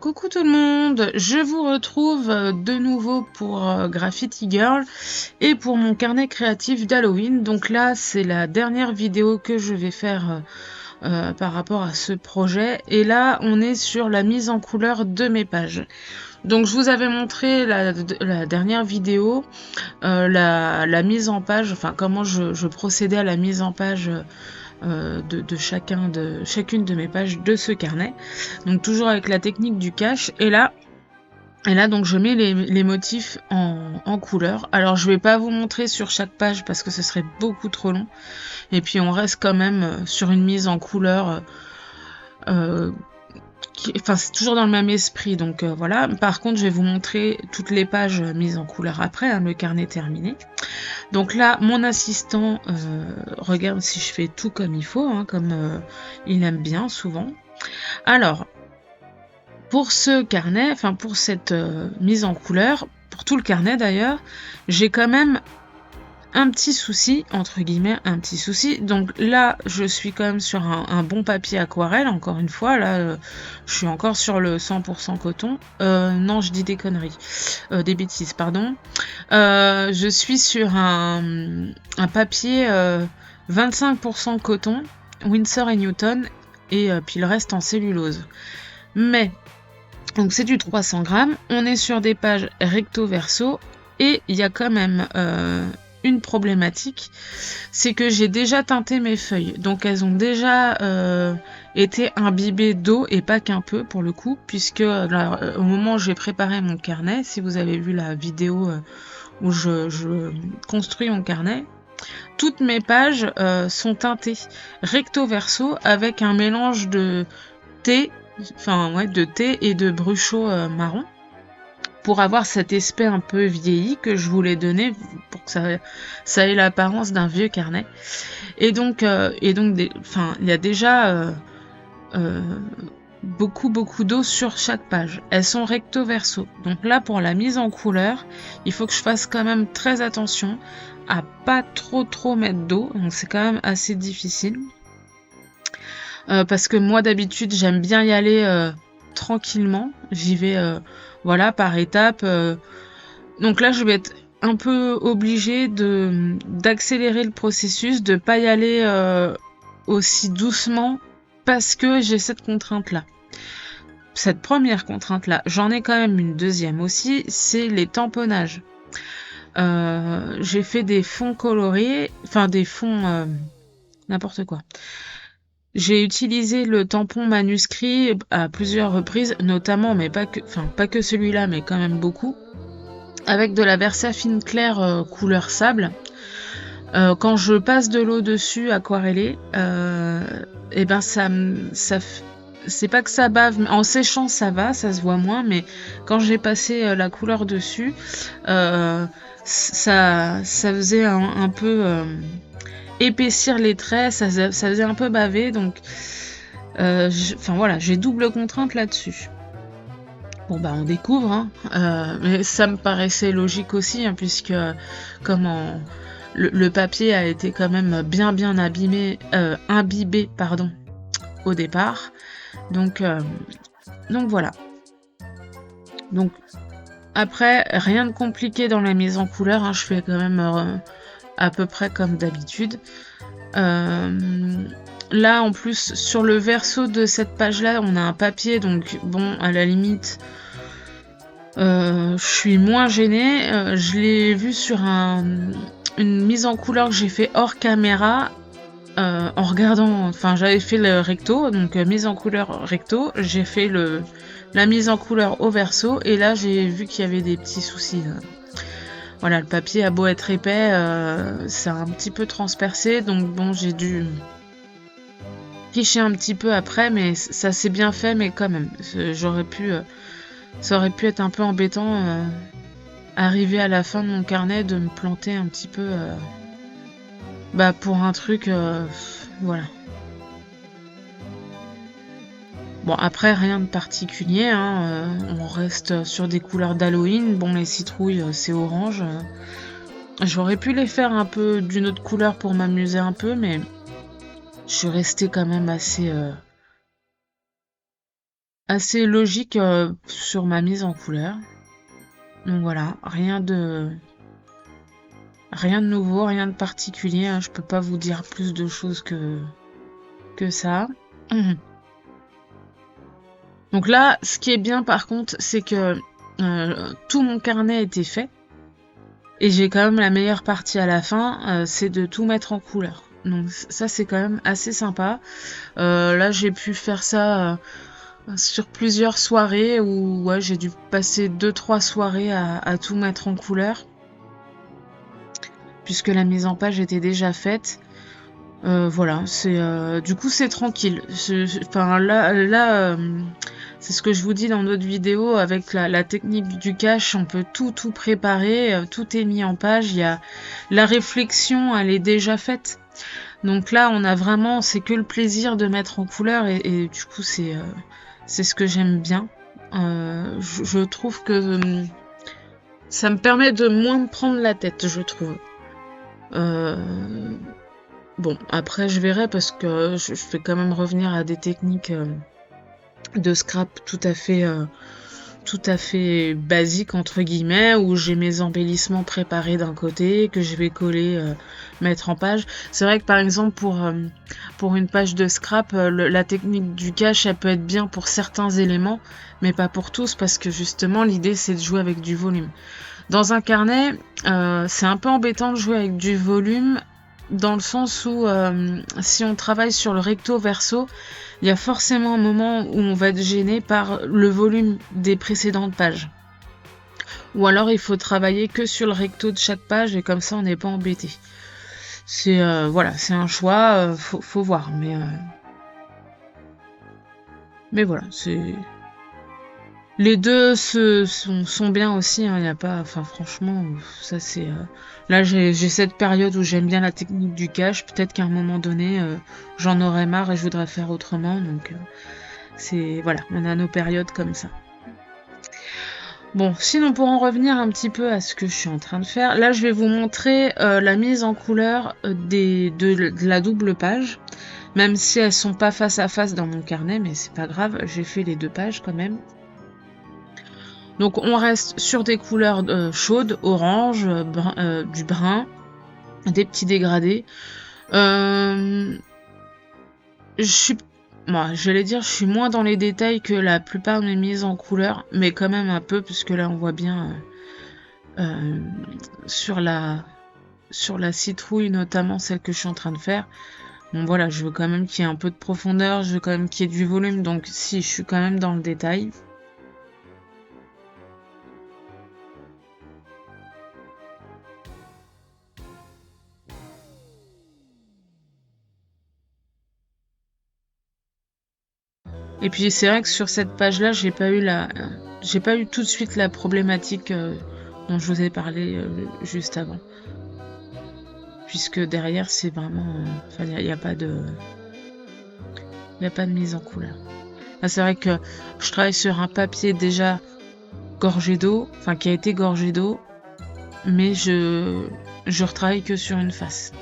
Coucou tout le monde, je vous retrouve de nouveau pour Graffiti Girl et pour mon carnet créatif d'Halloween. Donc là, c'est la dernière vidéo que je vais faire par rapport à ce projet. Et là, on est sur la mise en couleur de mes pages. Donc je vous avais montré la dernière vidéo, la mise en page, enfin comment je procédais à la mise en page de chacune de mes pages de ce carnet. Donc toujours avec la technique du cache. Et là donc je mets les motifs en couleur. Alors je vais pas vous montrer sur chaque page parce que ce serait beaucoup trop long. Et puis on reste quand même sur une mise en couleur enfin c'est toujours dans le même esprit, donc voilà. Par contre je vais vous montrer toutes les pages mises en couleur après, hein, le carnet terminé. Donc là mon assistant regarde si je fais tout comme il faut, hein, comme il aime bien souvent. Alors pour ce carnet, enfin pour cette mise en couleur, pour tout le carnet d'ailleurs, j'ai quand même un petit souci, entre guillemets, un petit souci. Donc là, je suis quand même sur un bon papier aquarelle, encore une fois. Là, je suis encore sur le 100% coton. Non, je dis des conneries. Des bêtises, pardon. Je suis sur un papier 25% coton, Winsor & Newton, et puis le reste en cellulose. Mais, donc c'est du 300 grammes. On est sur des pages recto-verso, et il y a quand même une problématique, c'est que j'ai déjà teinté mes feuilles, donc elles ont déjà été imbibées d'eau, et pas qu'un peu pour le coup, puisque là, au moment où j'ai préparé mon carnet, si vous avez vu la vidéo où je construis mon carnet, toutes mes pages sont teintées recto verso avec un mélange de thé, de thé et de bruchot marron, pour avoir cet aspect un peu vieilli que je voulais donner pour que ça ait l'apparence d'un vieux carnet. Et donc il y a déjà beaucoup d'eau sur chaque page. Elles sont recto verso. Donc là, pour la mise en couleur, il faut que je fasse quand même très attention à pas trop mettre d'eau. Donc c'est quand même assez difficile. Parce que moi d'habitude j'aime bien y aller tranquillement. J'y vais voilà, par étapes. Donc là, je vais être un peu obligée d'accélérer le processus, de pas y aller aussi doucement, parce que j'ai cette contrainte-là. Cette première contrainte-là, j'en ai quand même une deuxième aussi, c'est les tamponnages. J'ai fait des fonds colorés, enfin des fonds n'importe quoi. J'ai utilisé le tampon manuscrit à plusieurs reprises, notamment, mais pas que celui-là, mais quand même beaucoup, avec de la Versafine claire couleur sable. Quand je passe de l'eau dessus aquarellée, et ben c'est pas que ça bave, mais en séchant ça va, ça se voit moins, mais quand j'ai passé la couleur dessus, ça faisait un peu épaissir les traits, ça faisait un peu baver, donc voilà, j'ai double contrainte là-dessus. Bon bah on découvre, hein. Mais ça me paraissait logique aussi, hein, puisque le papier a été quand même bien imbibé au départ, donc voilà. Donc après, rien de compliqué dans la mise en couleur, hein, je fais quand même à peu près comme d'habitude. Là en plus sur le verso de cette page là on a un papier, donc bon, à la limite je suis moins gênée. Je l'ai vu sur une mise en couleur que j'ai fait hors caméra, en regardant, enfin j'avais fait le recto, donc mise en couleur recto, j'ai fait la mise en couleur au verso, et là j'ai vu qu'il y avait des petits soucis. Voilà, le papier a beau être épais, c'est un petit peu transpercé, donc bon, j'ai dû tricher un petit peu après, mais ça s'est bien fait, mais quand même, ça aurait pu être un peu embêtant, arriver à la fin de mon carnet, de me planter un petit peu, pour un truc, voilà. Bon, après, rien de particulier, hein, on reste sur des couleurs d'Halloween. Bon, les citrouilles, c'est orange. J'aurais pu les faire un peu d'une autre couleur pour m'amuser un peu, mais je suis restée quand même assez logique sur ma mise en couleur. Donc voilà, rien de nouveau, rien de particulier, hein. Je peux pas vous dire plus de choses que ça. Donc là, ce qui est bien par contre, c'est que tout mon carnet était fait. Et j'ai quand même la meilleure partie à la fin, c'est de tout mettre en couleur. Donc ça, c'est quand même assez sympa. Là, j'ai pu faire ça sur plusieurs soirées où ouais, j'ai dû passer 2-3 soirées à tout mettre en couleur. Puisque la mise en page était déjà faite. Voilà, du coup c'est tranquille. Enfin là c'est ce que je vous dis dans d'autres vidéos avec la technique du cache, on peut tout préparer, tout est mis en page. Il y a la réflexion, elle est déjà faite. Donc là on a vraiment, c'est que le plaisir de mettre en couleur et du coup c'est ce que j'aime bien. Je trouve que ça me permet de moins me prendre la tête, je trouve. Bon, après je verrai parce que je vais quand même revenir à des techniques de scrap tout à fait basiques entre guillemets, où j'ai mes embellissements préparés d'un côté, que je vais coller, mettre en page. C'est vrai que par exemple pour une page de scrap, la technique du cache, elle peut être bien pour certains éléments, mais pas pour tous, parce que justement l'idée c'est de jouer avec du volume. Dans un carnet, c'est un peu embêtant de jouer avec du volume, dans le sens où si on travaille sur le recto verso, il y a forcément un moment où on va être gêné par le volume des précédentes pages. Ou alors il faut travailler que sur le recto de chaque page et comme ça on n'est pas embêté. C'est voilà, c'est un choix, faut voir, mais voilà, c'est les deux sont bien aussi, hein, y a pas, enfin franchement, ça c'est là j'ai cette période où j'aime bien la technique du cache, peut-être qu'à un moment donné j'en aurais marre et je voudrais faire autrement, donc c'est voilà, on a nos périodes comme ça. Bon, sinon pour en revenir un petit peu à ce que je suis en train de faire, là je vais vous montrer la mise en couleur de la double page, même si elles sont pas face à face dans mon carnet, mais c'est pas grave, j'ai fait les deux pages quand même. Donc on reste sur des couleurs chaudes, orange, du brun, des petits dégradés. Je suis moins dans les détails que la plupart de mes mises en couleur, mais quand même un peu, puisque là on voit bien sur la citrouille, notamment celle que je suis en train de faire. Bon voilà, je veux quand même qu'il y ait un peu de profondeur, je veux quand même qu'il y ait du volume, donc si, je suis quand même dans le détail. Et puis c'est vrai que sur cette page-là, j'ai pas eu tout de suite la problématique dont je vous ai parlé juste avant. Puisque derrière, c'est vraiment, il n'y a pas de mise en couleur. Là, c'est vrai que je travaille sur un papier déjà gorgé d'eau, enfin qui a été gorgé d'eau, mais je retravaille que sur une face.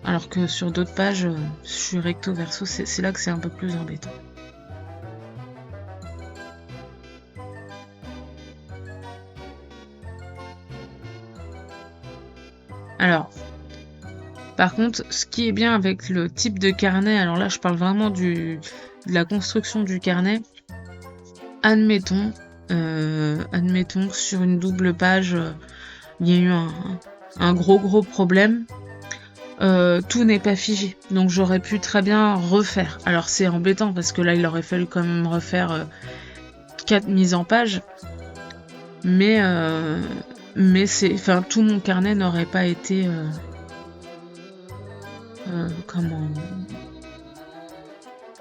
Alors que sur d'autres pages, je suis recto verso, c'est là que c'est un peu plus embêtant. Alors, par contre, ce qui est bien avec le type de carnet, alors là je parle vraiment de la construction du carnet, admettons sur une double page, il y a eu un gros problème. Tout n'est pas figé, donc j'aurais pu très bien refaire. Alors c'est embêtant parce que là il aurait fallu quand même refaire 4 mises en page, mais tout mon carnet n'aurait pas été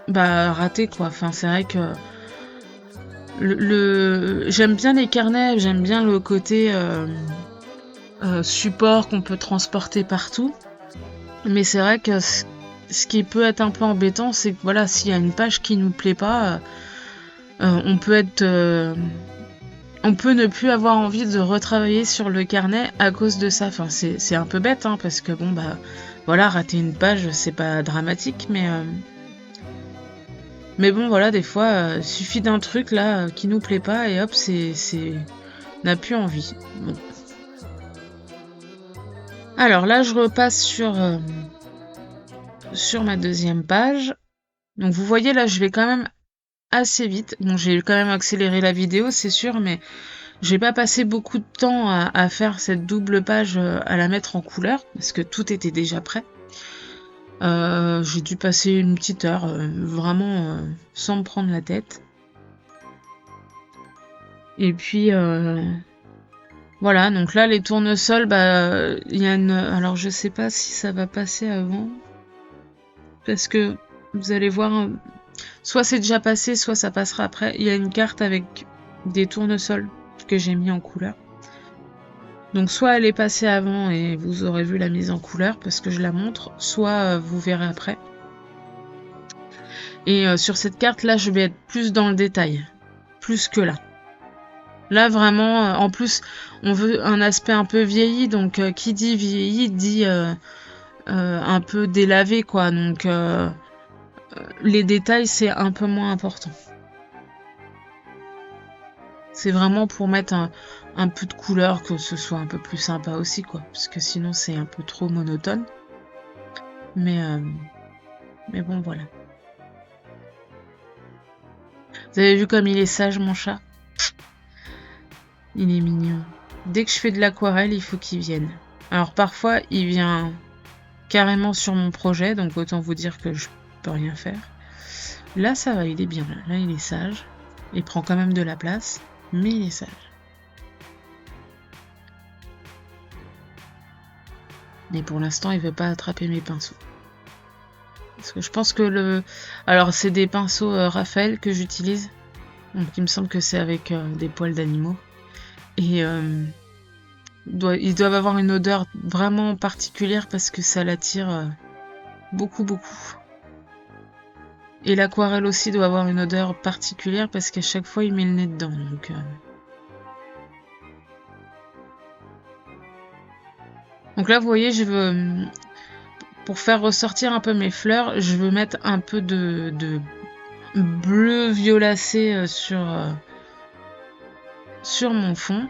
raté quoi. Enfin c'est vrai que j'aime bien les carnets, j'aime bien le côté support qu'on peut transporter partout. Mais c'est vrai que ce qui peut être un peu embêtant, c'est que voilà, s'il y a une page qui nous plaît pas, on peut ne plus avoir envie de retravailler sur le carnet à cause de ça. Enfin, c'est un peu bête, hein, parce que bon, bah, voilà, rater une page, c'est pas dramatique, mais bon, voilà, des fois, suffit d'un truc là qui nous plaît pas et hop, on n'a plus envie. Bon. Alors là, je repasse sur ma deuxième page. Donc vous voyez là, je vais quand même assez vite. Bon, j'ai quand même accéléré la vidéo, c'est sûr, mais j'ai pas passé beaucoup de temps à faire cette double page, à la mettre en couleur, parce que tout était déjà prêt. J'ai dû passer une petite heure, vraiment sans me prendre la tête. Et puis voilà, donc là les tournesols, bah il y a une. Alors je sais pas si ça va passer avant. Parce que vous allez voir, soit c'est déjà passé, soit ça passera après. Il y a une carte avec des tournesols que j'ai mis en couleur. Donc soit elle est passée avant et vous aurez vu la mise en couleur parce que je la montre, soit vous verrez après. Et sur cette carte là, je vais être plus dans le détail, plus que là. Là vraiment, en plus, on veut un aspect un peu vieilli, donc qui dit vieilli dit un peu délavé quoi. Donc les détails c'est un peu moins important. C'est vraiment pour mettre un peu de couleur, que ce soit un peu plus sympa aussi, quoi. Parce que sinon, c'est un peu trop monotone. Mais bon, voilà. Vous avez vu comme il est sage, mon chat? Il est mignon. Dès que je fais de l'aquarelle, il faut qu'il vienne. Alors, parfois, il vient carrément sur mon projet, donc autant vous dire que je peux rien faire. Là, ça va, il est bien. Là, il est sage. Il prend quand même de la place, mais il est sage. Mais pour l'instant, il veut pas attraper mes pinceaux. Parce que je pense que alors, c'est des pinceaux Raphaël que j'utilise. Donc, il me semble que c'est avec des poils d'animaux. Et ils doivent avoir une odeur vraiment particulière parce que ça l'attire beaucoup, beaucoup. Et l'aquarelle aussi doit avoir une odeur particulière parce qu'à chaque fois, il met le nez dedans. Donc là, vous voyez, pour faire ressortir un peu mes fleurs, je veux mettre un peu de bleu violacé sur mon fond.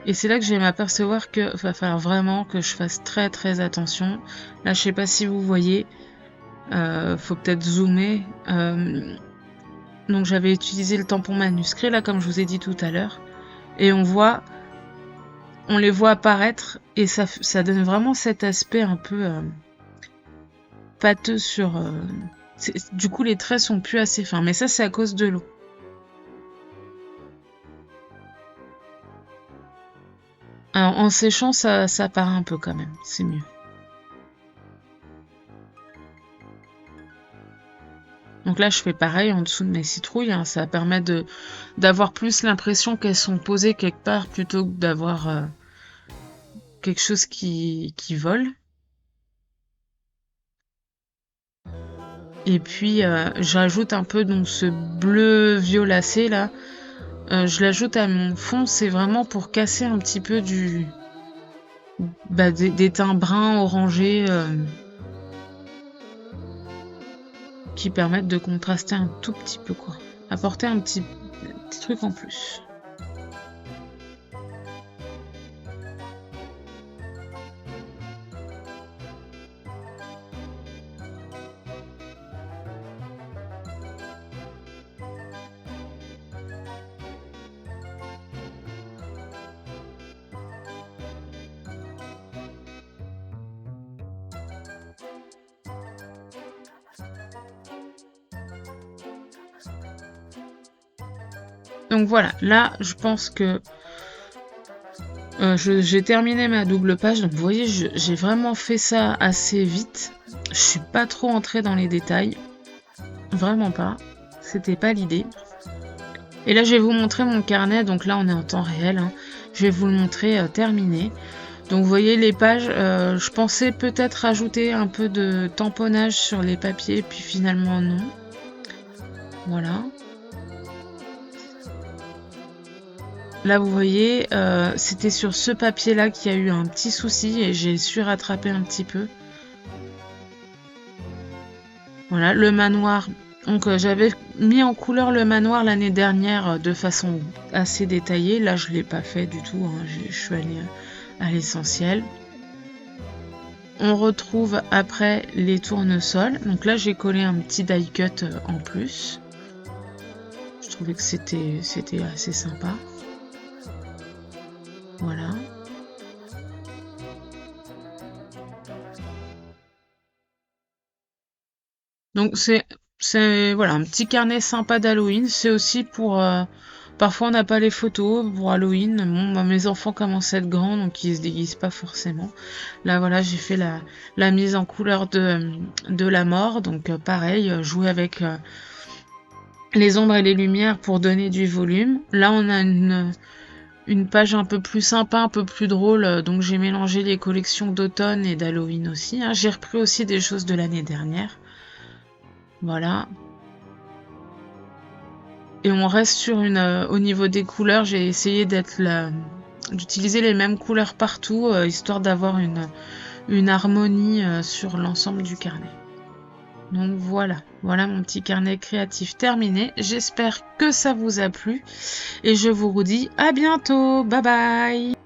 Et c'est là que je vais m'apercevoir que va falloir vraiment que je fasse très très attention. Là, je sais pas si vous voyez, faut peut-être zoomer. Donc j'avais utilisé le tampon manuscrit là, comme je vous ai dit tout à l'heure, et on les voit apparaître et ça donne vraiment cet aspect un peu pâteux sur. Du coup, les traits sont plus assez fins, mais ça c'est à cause de l'eau. Alors, en séchant, ça part un peu quand même, c'est mieux. Donc là, je fais pareil en dessous de mes citrouilles, hein, ça permet d'avoir plus l'impression qu'elles sont posées quelque part plutôt que d'avoir quelque chose qui vole. Et puis, j'ajoute un peu donc ce bleu violacé là. Je l'ajoute à mon fond, c'est vraiment pour casser un petit peu des teints bruns, orangés, qui permettent de contraster un tout petit peu, quoi. Apporter un petit truc en plus. Donc voilà, là je pense que j'ai terminé ma double page. Donc vous voyez, j'ai vraiment fait ça assez vite. Je suis pas trop entrée dans les détails. Vraiment pas. C'était pas l'idée. Et là je vais vous montrer mon carnet. Donc là on est en temps réel, hein. Je vais vous le montrer terminé. Donc vous voyez les pages, je pensais peut-être rajouter un peu de tamponnage sur les papiers, puis finalement non. Voilà. Là vous voyez, c'était sur ce papier là qu'il y a eu un petit souci et j'ai su rattraper un petit peu. Voilà, le manoir. Donc j'avais mis en couleur le manoir l'année dernière de façon assez détaillée. Là je ne l'ai pas fait du tout, hein. Je suis allée à l'essentiel. On retrouve après les tournesols. Donc là j'ai collé un petit die cut en plus. Je trouvais que c'était assez sympa. Voilà. Donc c'est voilà, un petit carnet sympa d'Halloween. C'est aussi pour parfois on n'a pas les photos pour Halloween. Bon, bah, mes enfants commencent à être grands donc ils se déguisent pas forcément. Là voilà, j'ai fait la mise en couleur de la mort. Donc pareil, jouer avec les ombres et les lumières pour donner du volume. Là on a une page un peu plus sympa, un peu plus drôle. Donc j'ai mélangé les collections d'automne et d'Halloween aussi, hein. J'ai repris aussi des choses de l'année dernière. Voilà. Et on reste sur au niveau des couleurs, j'ai essayé d'utiliser les mêmes couleurs partout, histoire d'avoir une harmonie sur l'ensemble du carnet. Donc voilà, voilà mon petit carnet créatif terminé. J'espère que ça vous a plu et je vous redis à bientôt. Bye bye!